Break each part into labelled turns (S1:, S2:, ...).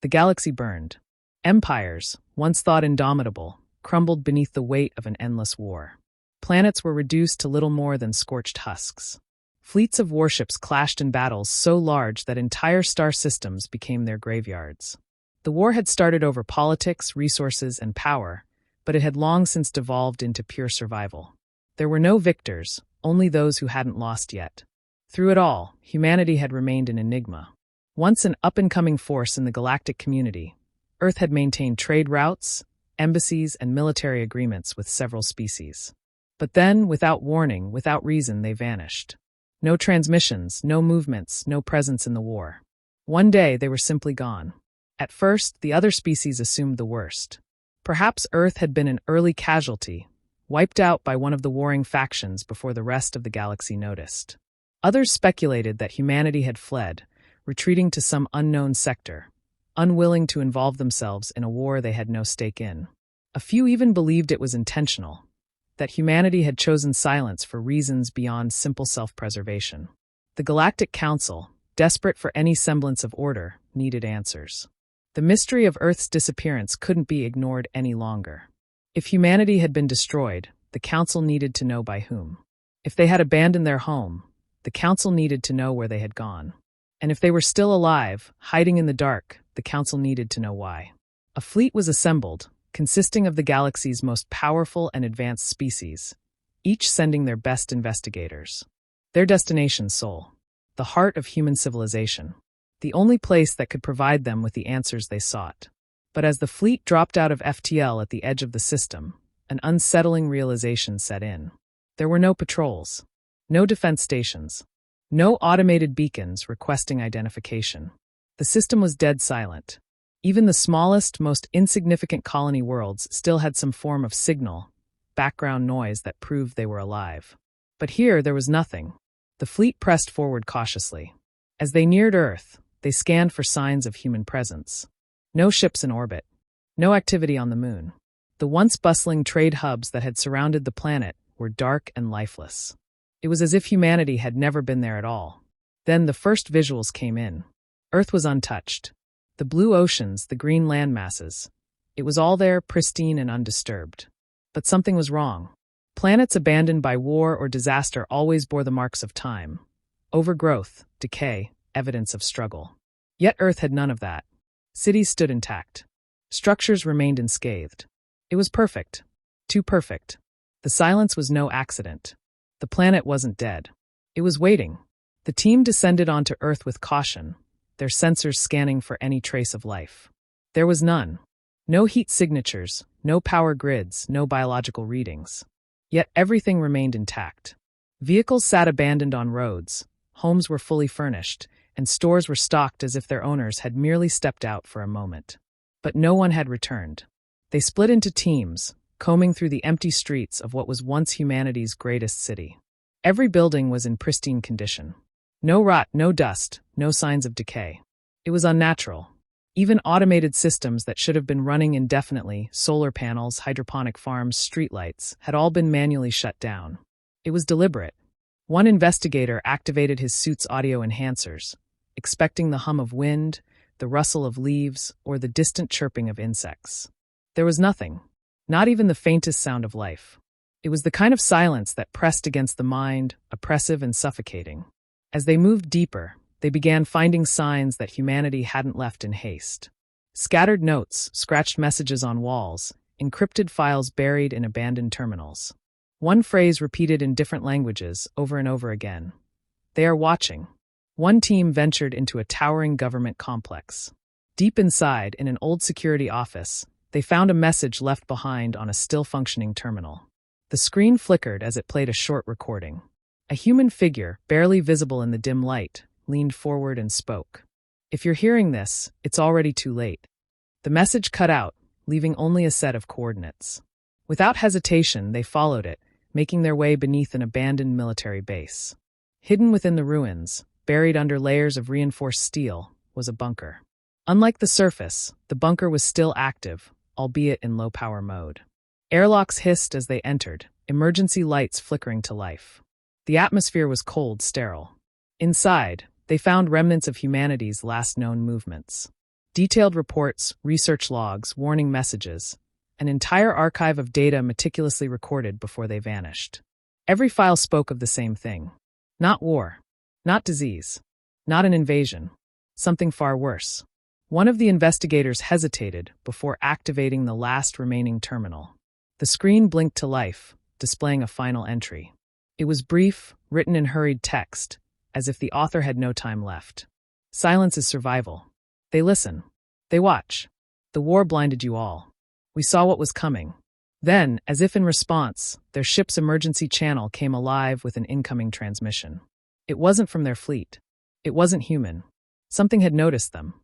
S1: The galaxy burned. Empires, once thought indomitable, crumbled beneath the weight of an endless war. Planets were reduced to little more than scorched husks. Fleets of warships clashed in battles so large that entire star systems became their graveyards. The war had started over politics, resources, and power, but it had long since devolved into pure survival. There were no victors, only those who hadn't lost yet. Through it all, humanity had remained an enigma. Once an up-and-coming force in the galactic community, Earth had maintained trade routes, embassies, and military agreements with several species. But then, without warning, without reason, they vanished. No transmissions, no movements, no presence in the war. One day, they were simply gone. At first, the other species assumed the worst. Perhaps Earth had been an early casualty, wiped out by one of the warring factions before the rest of the galaxy noticed. Others speculated that humanity had fled, retreating to some unknown sector, unwilling to involve themselves in a war they had no stake in. A few even believed it was intentional, that humanity had chosen silence for reasons beyond simple self-preservation. The Galactic Council, desperate for any semblance of order, needed answers. The mystery of Earth's disappearance couldn't be ignored any longer. If humanity had been destroyed, the Council needed to know by whom. If they had abandoned their home, the Council needed to know where they had gone. And if they were still alive, hiding in the dark, the Council needed to know why. A fleet was assembled, consisting of the galaxy's most powerful and advanced species, each sending their best investigators. Their destination, Sol, the heart of human civilization, the only place that could provide them with the answers they sought. But as the fleet dropped out of FTL at the edge of the system, an unsettling realization set in. There were no patrols, no defense stations, no automated beacons requesting identification. The system was dead silent. Even the smallest, most insignificant colony worlds still had some form of signal, background noise that proved they were alive. But here there was nothing. The fleet pressed forward cautiously. As they neared Earth, they scanned for signs of human presence. No ships in orbit. No activity on the moon. The once bustling trade hubs that had surrounded the planet were dark and lifeless. It was as if humanity had never been there at all. Then the first visuals came in. Earth was untouched. The blue oceans, the green land masses. It was all there, pristine and undisturbed. But something was wrong. Planets abandoned by war or disaster always bore the marks of time. Overgrowth, decay, evidence of struggle. Yet Earth had none of that. Cities stood intact. Structures remained unscathed. It was perfect. Too perfect. The silence was no accident. The planet wasn't dead. It was waiting. The team descended onto Earth with caution, their sensors scanning for any trace of life. There was none. No heat signatures, no power grids, no biological readings. Yet everything remained intact. Vehicles sat abandoned on roads, homes were fully furnished, and stores were stocked as if their owners had merely stepped out for a moment. But no one had returned. They split into teams, combing through the empty streets of what was once humanity's greatest city. Every building was in pristine condition. No rot, no dust, no signs of decay. It was unnatural. Even automated systems that should have been running indefinitely, solar panels, hydroponic farms, streetlights, had all been manually shut down. It was deliberate. One investigator activated his suit's audio enhancers, expecting the hum of wind, the rustle of leaves, or the distant chirping of insects. There was nothing. Not even the faintest sound of life. It was the kind of silence that pressed against the mind, oppressive and suffocating. As they moved deeper, they began finding signs that humanity hadn't left in haste. Scattered notes, scratched messages on walls, encrypted files buried in abandoned terminals. One phrase repeated in different languages over and over again. They are watching. One team ventured into a towering government complex. Deep inside, in an old security office, they found a message left behind on a still-functioning terminal. The screen flickered as it played a short recording. A human figure, barely visible in the dim light, leaned forward and spoke. "If you're hearing this, it's already too late." The message cut out, leaving only a set of coordinates. Without hesitation, they followed it, making their way beneath an abandoned military base. Hidden within the ruins, buried under layers of reinforced steel, was a bunker. Unlike the surface, the bunker was still active, albeit in low-power mode. Airlocks hissed as they entered, emergency lights flickering to life. The atmosphere was cold, sterile. Inside, they found remnants of humanity's last known movements. Detailed reports, research logs, warning messages, an entire archive of data meticulously recorded before they vanished. Every file spoke of the same thing. Not war. Not disease. Not an invasion. Something far worse. One of the investigators hesitated before activating the last remaining terminal. The screen blinked to life, displaying a final entry. It was brief, written in hurried text, as if the author had no time left. Silence is survival. They listen. They watch. The war blinded you all. We saw what was coming. Then, as if in response, their ship's emergency channel came alive with an incoming transmission. It wasn't from their fleet. It wasn't human. Something had noticed them.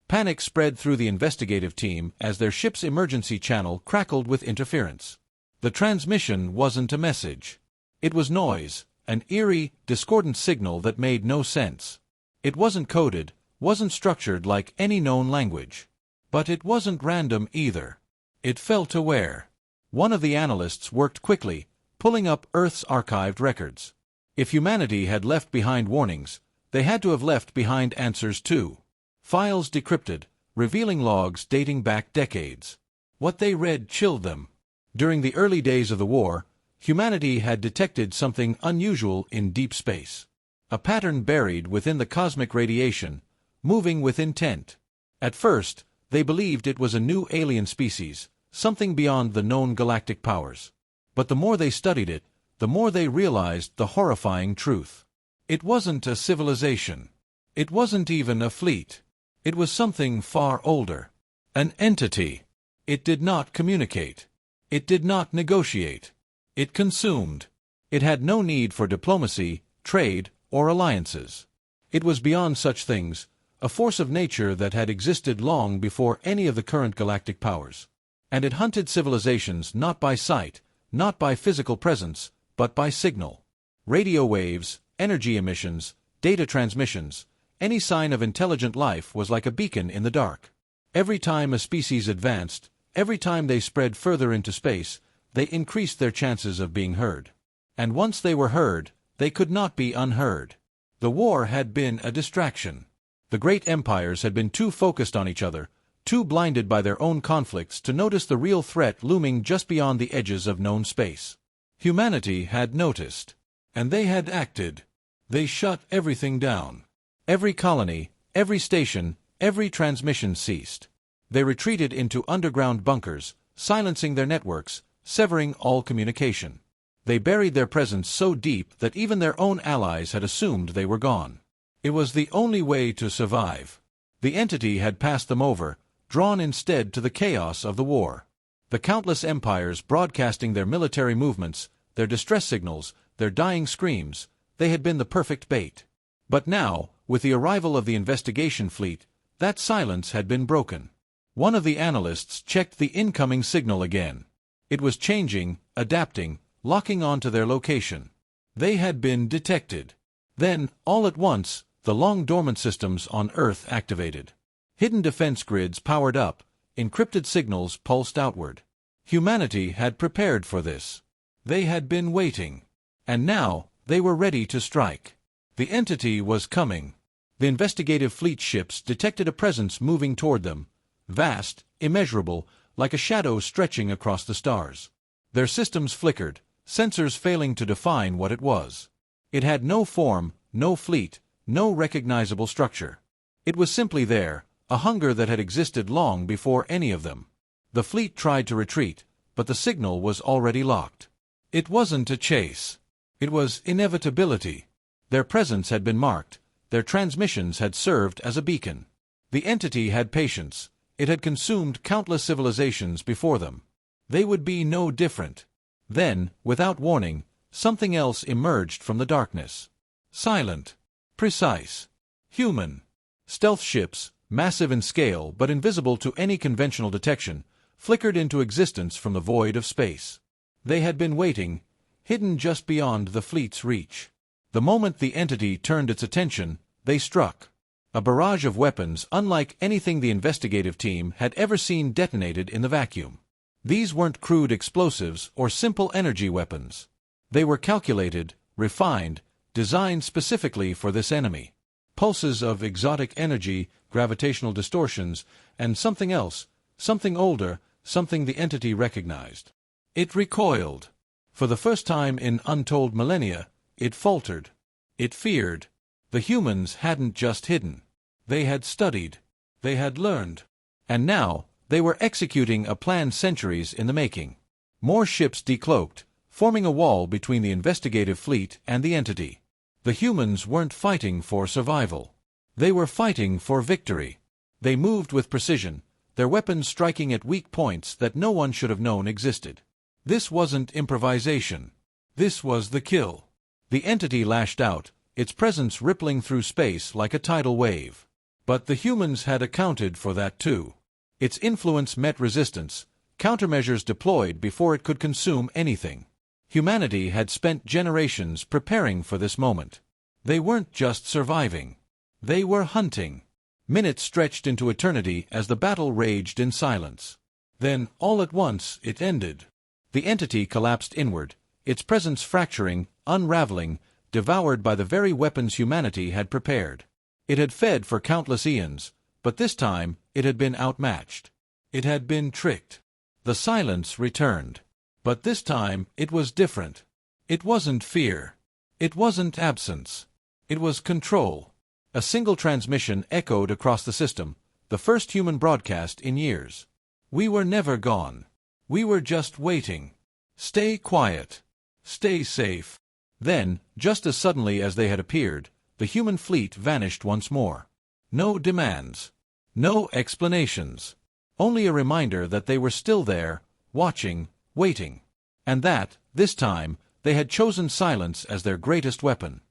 S2: Panic spread through the investigative team as their ship's emergency channel crackled with interference. The transmission wasn't a message. It was noise, an eerie, discordant signal that made no sense. It wasn't coded, wasn't structured like any known language. But it wasn't random either. It felt aware. One of the analysts worked quickly, pulling up Earth's archived records. If humanity had left behind warnings, they had to have left behind answers too. Files decrypted, revealing logs dating back decades. What they read chilled them. During the early days of the war, humanity had detected something unusual in deep space. A pattern buried within the cosmic radiation, moving with intent. At first, they believed it was a new alien species, something beyond the known galactic powers. But the more they studied it, the more they realized the horrifying truth. It wasn't a civilization. It wasn't even a fleet. It was something far older. An entity. It did not communicate. It did not negotiate. It consumed. It had no need for diplomacy, trade, or alliances. It was beyond such things, a force of nature that had existed long before any of the current galactic powers. And it hunted civilizations not by sight, not by physical presence, but by signal. Radio waves, energy emissions, data transmissions, any sign of intelligent life was like a beacon in the dark. Every time a species advanced, every time they spread further into space, they increased their chances of being heard. And once they were heard, they could not be unheard. The war had been a distraction. The great empires had been too focused on each other, too blinded by their own conflicts to notice the real threat looming just beyond the edges of known space. Humanity had noticed. And they had acted. They shut everything down. Every colony, every station, every transmission ceased. They retreated into underground bunkers, silencing their networks, severing all communication. They buried their presence so deep that even their own allies had assumed they were gone. It was the only way to survive. The entity had passed them over, drawn instead to the chaos of the war. The countless empires broadcasting their military movements, their distress signals, their dying screams, they had been the perfect bait. But now, with the arrival of the investigation fleet, that silence had been broken. One of the analysts checked the incoming signal again. It was changing, adapting, locking onto their location. They had been detected. Then, all at once, the long-dormant systems on Earth activated. Hidden defense grids powered up, encrypted signals pulsed outward. Humanity had prepared for this. They had been waiting. And now, they were ready to strike. The entity was coming. The investigative fleet ships detected a presence moving toward them, vast, immeasurable, like a shadow stretching across the stars. Their systems flickered, sensors failing to define what it was. It had no form, no fleet, no recognizable structure. It was simply there, a hunger that had existed long before any of them. The fleet tried to retreat, but the signal was already locked. It wasn't a chase. It was inevitability. Their presence had been marked. Their transmissions had served as a beacon. The entity had patience. It had consumed countless civilizations before them. They would be no different. Then, without warning, something else emerged from the darkness. Silent. Precise. Human. Stealth ships, massive in scale but invisible to any conventional detection, flickered into existence from the void of space. They had been waiting, hidden just beyond the fleet's reach. The moment the entity turned its attention, they struck. A barrage of weapons unlike anything the investigative team had ever seen detonated in the vacuum. These weren't crude explosives or simple energy weapons. They were calculated, refined, designed specifically for this enemy. Pulses of exotic energy, gravitational distortions, and something else, something older, something the entity recognized. It recoiled. For the first time in untold millennia, it faltered. It feared. The humans hadn't just hidden. They had studied. They had learned. And now, they were executing a plan centuries in the making. More ships decloaked, forming a wall between the investigative fleet and the entity. The humans weren't fighting for survival. They were fighting for victory. They moved with precision, their weapons striking at weak points that no one should have known existed. This wasn't improvisation. This was the kill. The entity lashed out, its presence rippling through space like a tidal wave. But the humans had accounted for that too. Its influence met resistance, countermeasures deployed before it could consume anything. Humanity had spent generations preparing for this moment. They weren't just surviving. They were hunting. Minutes stretched into eternity as the battle raged in silence. Then, all at once, it ended. The entity collapsed inward, its presence fracturing, unraveling, devoured by the very weapons humanity had prepared. It had fed for countless eons, but this time it had been outmatched. It had been tricked. The silence returned. But this time it was different. It wasn't fear. It wasn't absence. It was control. A single transmission echoed across the system, the first human broadcast in years. We were never gone. We were just waiting. Stay quiet. Stay safe. Then, just as suddenly as they had appeared, the human fleet vanished once more. No demands. No explanations. Only a reminder that they were still there, watching, waiting. And that, this time, they had chosen silence as their greatest weapon.